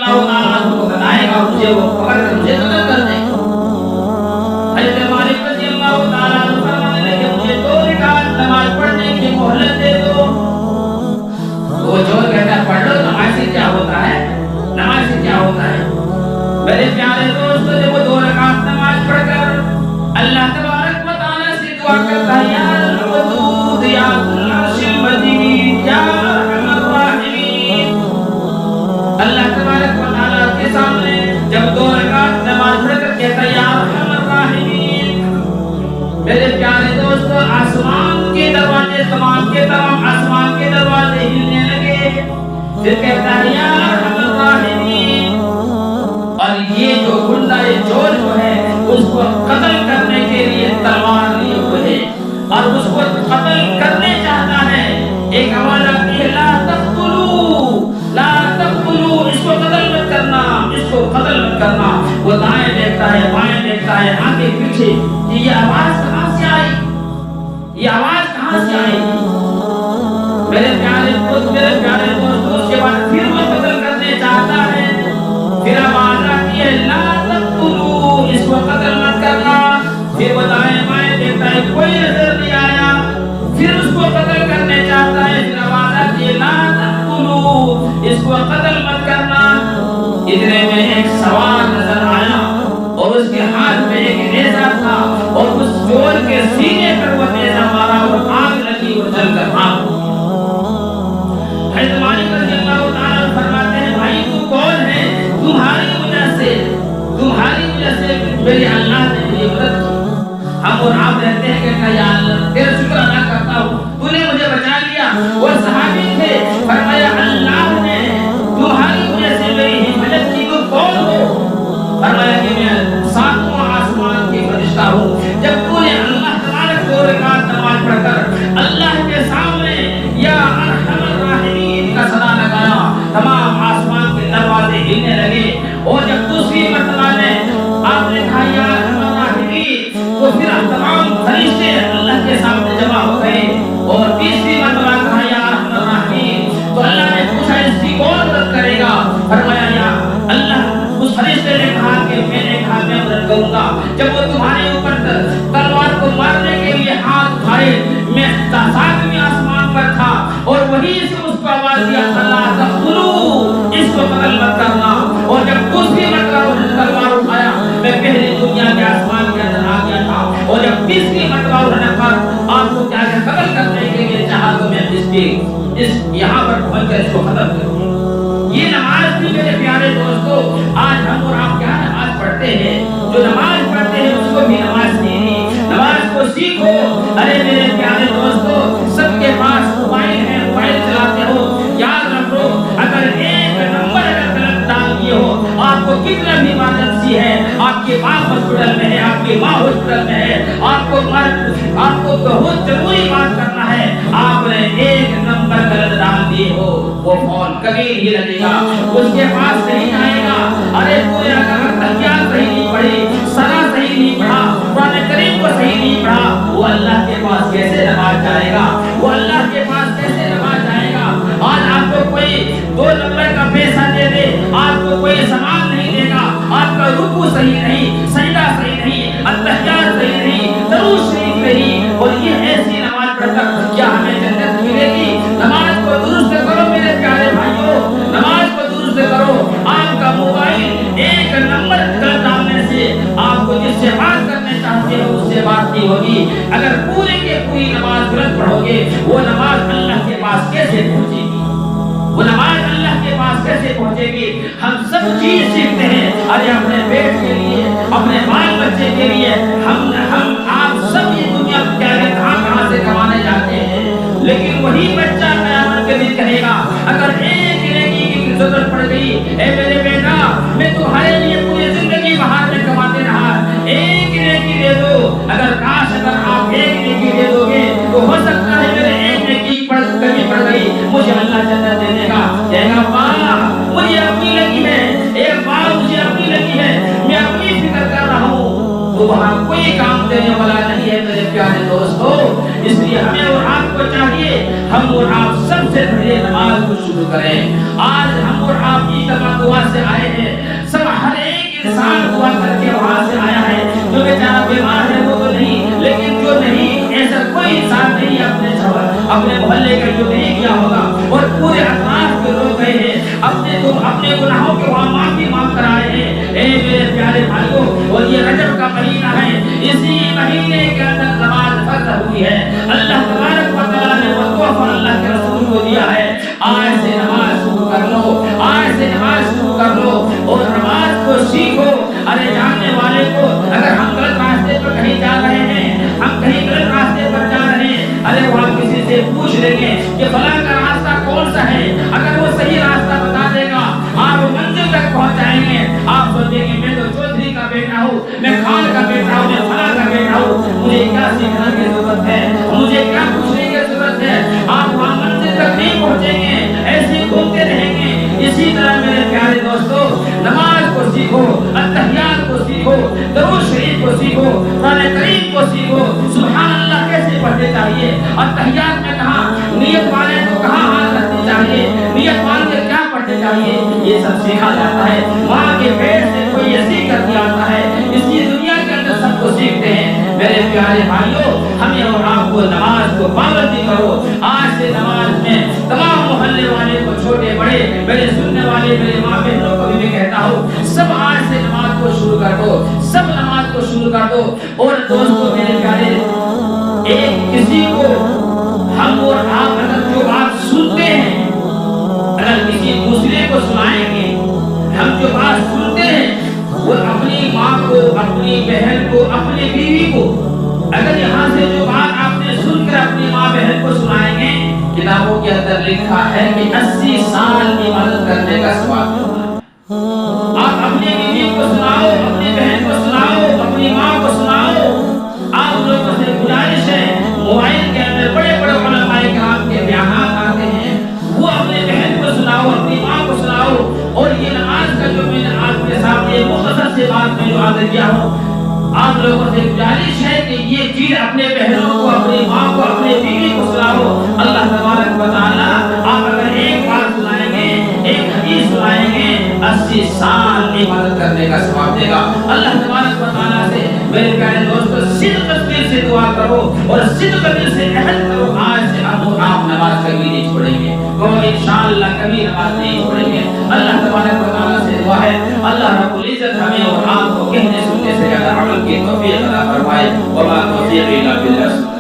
اللہ تعالیٰ عنہ کو بتائے گا، مجھے وہ پکڑ کر مجھے قتل کر دے گا۔ حضرت مالک رضی اللہ تعالیٰ عنہ فرمانے لگے مجھے 2 رکعت نماز پڑھنے کی مہلت دے دو۔ وہ چور کہتا ہے پڑھ لو، نماز سے کیا ہوتا ہے، نماز سے کیا ہوتا ہے۔ میرے پیارے دوستو، جب وہ 2 رکعت نماز پڑھ کر اللہ تبارک و تعالیٰ سے دعا کرتا ہے یا الودود یا العرش المجید یا ارحم الراحمین، اللہ تبارک و تعالیٰ کے سامنے جب 2 رکعت نماز پڑھ کر کہتا ہے یا ارحم الراحمین، میرے پیارے دوستو آسمان کے دروازے تمام کے تمام آسمان کے دروازے ہلنے لگے، پھر کہتا ہے یا ارحم الراحمین، اور یہ جو گنڈا یہ چور جو ہے اس کو قتل کرنے کے لیے تلوار لیے ہوئے ہے اور اس کو قتل کرنے چاہتا ہے۔ ایک آواز آتی ہے لا تقتلوا لا تقتلوا، اس کو قتل مت کرنا، اس کو قتل مت کرنا۔ وہ دائیں دیکھتا ہے بائیں دیکھتا ہے آگے پیچھے، یہ آواز کہاں سے آئی، یہ آواز کہاں سے آئی؟ میرے پیارے دوست اس کے بعد پھر وہ قتل کرنے چاہتا ہے، پھر آواز آتی ہے لا تقتلوا، اس کو قتل مت کرنا۔ پھر وہ دائیں بائیں دیکھتا ہے کوئی نظر نہیں آیا، پھر اس کو قتل کرنے چاہتا ہے، پھر آواز آتی ہے لا تقتلوا، اس کو قتل مت کرنا۔ اتنے میں ایک سوار نظر آیا اور اس کے ہاتھ میں ایک نیزہ تھا اور اس چور کے سینے پر وہ نیزہ مارا اور آگ لگی اور جل کر آگ۔ حضرت مالک رضی اللہ تعالیٰ فرماتے ہیں بھائی تو کون ہے، تمہاری وجہ سے میری اللہ نے مجھے مدد کی۔ ہم اور آپ رہتے ہیں کہ یا اللہ تیرا شکر ادا کرتا ہوں تو نے مجھے بچا لیا۔ وہ صحابی تھے، فرمایا اللہ نے تمہاری وجہ سے میری مدد کی، تو کون ہو؟ فرمایا کہ میں 7واں آسمان کی فرشتہ ہوں۔ جب تو نے اللہ تبارک 2 رکعت نماز پڑھ کر اللہ کے سامنے یا ارحم الراحمین کا صدا لگایا، تمام آسمان کے دروازے ہلنے لگے، اور جب دوسری مرتبہ نے آپ نے کہا یا ارحم الراحمین تو پھر تمام فرشتے اللہ کے سامنے جمع ہو گئے، اور تیسری مرتبہ کہا یا ارحم الراحمین تو اللہ نے پوچھا اس کی کون مدد کرے گا؟ فرمایا یا اللہ، اس فرشتے نے کہا کہ میں نے کہا میں مدد کروں گا۔ جب وہ تمہارے اوپر تلوار کو مارنے کے لیے ہاتھ اٹھائے، میں 7ویں آسمان پر تھا اور وہیں سے اس کو آواز دیا اللہ تقتلوا، اس کو قتل مت کرنا۔ اور جب دوسری مرتبہ تلوار اٹھایا، میں پہلی دنیا کے آسمان کے اندر آ گیا تھا، اور جب تیسری مرتبہ انہوں نے کہا آپ کو کیا قتل کرنے کے لیے چاہا تو میں اس یہاں پر پہنچ کر اس کو ختم کروں۔ یہ نماز بھی میرے پیارے دوستو، آج ہم اور آپ کیا نماز پڑھتے ہیں، جو نماز پڑھتے ہیں اس کو بھی نماز نہیں، نماز کو سیکھو۔ ارے میرے پیارے دوستو، سب کے پاس موبائل ہے، موبائل چلاتے ہو، یاد رکھو اگر ایک نمبر اگر غلط ڈال دیے ہو، آپ کو کتنا بھی ایمرجنسی ہے، آپ کے باپ ہاسپٹل میں ہے، آپ کی ماں ہاسپٹل میں ہے، آپ کو بہت ضروری بات کرنا ہے، آپ نے ایک نمبر غلط ڈال دیے ہو، وہ فون کبھی نہیں لگے گا، اس کے پاس نہیں آئے گا۔ ارے تو اگر تحیات صحیح نہیں پڑھی، سنا صحیح نہیں پڑھا، قرآن کریم کو صحیح نہیں پڑھا، وہ اللہ کے پاس کیسے نماز جائے گا، وہ اللہ کے پاس کیسے نماز جائے گا؟ آج آپ کو کوئی 2 نمبر کا پیسہ دے دے، آپ کو کوئی سامان نہیں دے گا، آپ کا رکوع صحیح نہیں، سجدہ صحیح نہیں، التحیات صحیح نہیں، درود شریف نہیں، اور یہ ایسی نماز پڑھ کر کیا ہمیں جنت ملے گی؟ نماز کو درست کرو میرے پیارے بھائیوں، نماز کو درست کرو۔ آپ کا موبائل ایک نمبر غلط ڈالنے سے آپ کو جس سے بات کرنے چاہتے ہو اس سے بات نہیں ہوگی۔ اگر پوری کے پوری نماز غلط پڑھو گے، وہ نماز اللہ کے پاس کیسے پہنچے گی؟ وہ نماز اللہ کے پاس کیسے پہنچے گی؟ ہم سب چیز سیکھتے ہیں، ارے اپنے پیٹ کے لیے، اپنے بال بچے کے لیے، ہم آپ سب یہ دنیا کیا ہے کہاں سے کمانے جاتے ہیں، لیکن وہی بچہ قیامت کے دن کہے گا اگر ایک نیکی کی ضرورت پڑ گئی، اے میرے بیٹا میں تمہارے لیے پوری زندگی باہر میں کماتے رہا، ایک نیکی دے دو۔ اگر کاش اگر آپ ایک نیکی دے دو گے تو ہو سکتا ہے میرے ایک نیکی کمی پڑ گئی، مجھے اللہ جنت دے دے گا، کہے گا واہ مجھے اپنی لگی ہے، اے واہ مجھے اپنی لگی ہے، میں اپنی فکر کر رہا ہوں، تو وہاں کوئی کام دینے والا نہیں ہے میرے پیارے دوستو۔ اس لیے ہمیں اور آپ کو چاہیے، ہم اور آپ سب سے بڑھیا پہلے نماز کو شروع کریں. آج ہم اور آپ کی جمع دعا سے آئے ہیں. سب ہر ایک انسان دعا کر کے وہاں سے آیا ہے. جو بیچارہ بیمار ہے وہ تو نہیں, لیکن جو نہیں, ایسا کوئی انسان نہیں اپنے شہر اپنے محلے کا جو نہیں کیا ہوگا, اور پورے اطراف کے لوگ گئے ہیں اپنے گناہوں کے وہاں معافی مانگ کر آئے ہیں. اے میرے پیارے بھائیوں, اور یہ رجب کا مہینہ ہے, اسی مہینے کے اندر نماز فرض ہوئی ہے. اللہ تبارک و تعالی نے وہ تحفہ اللہ کے رسول کو دیا ہے. آج سے نماز شروع کر لو, آج سے نماز شروع کر لو اور نماز کو سیکھو. ارے جاننے والے کو, اگر ہم غلط راستے پر کہیں جا رہے ہیں, ہم کہیں غلط راستے پر جا رہے ہیں, ارے وہ ہم کسی سے پوچھ لیں گے کہ فلاں کا راستہ کون سا ہے. اگر وہ صحیح راستہ بتا دے گا, آپ منزل تک پہنچ جائیں گے. آپ سوچیں گے میں تو چودھری کا بیٹا ہوں, میں خان کا بیٹا ہوں, میں فلاں کا بیٹا ہوں, مجھے کیا سیکھنے کی ضرورت ہے, مجھے کیا پوچھنے کی ضرورت ہے. آپ وہاں منزل تک نہیں پہنچیں گے, ایسے گھومتے رہیں گے. اسی طرح میرے پیارے دوستو, نماز کو سیکھو, التحیات کو سیکھو, درود شریف کو سیکھو, قرآن کریم کو سیکھو. سبحان اللہ کیسے پڑھنے چاہیے, التحیات میں کہاں, نیت والے کو کہاں ہاتھ رکھنے چاہیے, نیت وال کے کیا پڑھنے چاہیے, یہ سب سیکھا جاتا ہے. ماں کے پیٹ سے کوئی ایسی کر کے آتا ہے, اسی دنیا کے اندر سب کو سیکھتے ہیں. میرے پیارے بھائیوں, ہمیں اور آپ کو نماز کو پابندی کرو. آج سے نماز میں تمام محلے والے کو, چھوٹے بڑے, میرے سننے والے میرے ماں بہنوں کو بھی میں کہتا ہوں, سب آج سے نماز کو شروع کر دو, سب نماز کو شروع کر دو. اور دوستو میرے پیارے, ایک کسی کو ہم اور آپ اگر جو بات سنتے ہیں, اگر کسی دوسرے کو سنائیں گے, ہم جو بات سنتے ہیں وہ اپنی ماں کو, اپنی بہن کو, اپنی بیوی کو, اگر یہاں سے جو بات آپ نے سن کر اپنی ماں بہن کو سنائیں گے, کتابوں کے اندر لکھا ہے کہ 80 سال کی مدد کرنے کا ثواب ہوگا. آپ اپنی بیوی کو سناؤ, اپنی بہن کو سناؤ, اپنی ماں کو سناؤ. آپ لوگوں سے گزارش ہے, موبائل کے اندر بڑے بڑے علماء کرام کے بیانات آتے ہیں, وہ اپنے بہن کو سناؤ, اپنی ماں کو سناؤ. اور یہ نماز کا جو میں نے آپ کے سامنے مختصر سے بات میں جو عرض کیا ہوں, آپ لوگوں سے گزارش ہے کہ یہ چیز اپنے بہنوں کو, اپنی ماں کو, اپنے بیوی کو سناؤ. اللہ تبارک و تعالی آپ اگر ایک بات سنائیں گے, ایک حدیث سنائیں گے, 80 سال کی مدد کرنے کا ثواب دے گا. اللہ تبارک و تعالی سے میرے پیارے دوستو صدق دل سے دعا کرو اور صدق دل سے عہد کرو, آج سے آپ نماز کبھی نہیں چھوڑیں گے, اور انشاءاللہ کبھی نماز نہیں چھوڑیں گے. اللہ تبارک و تعالی سے دعا ہے, اللہ رب العزت ہمیں اور آپ کو کہنے سننے سے زیادہ عمل کی توفیق عطا فرمائے. وما توفیق الا باللہ.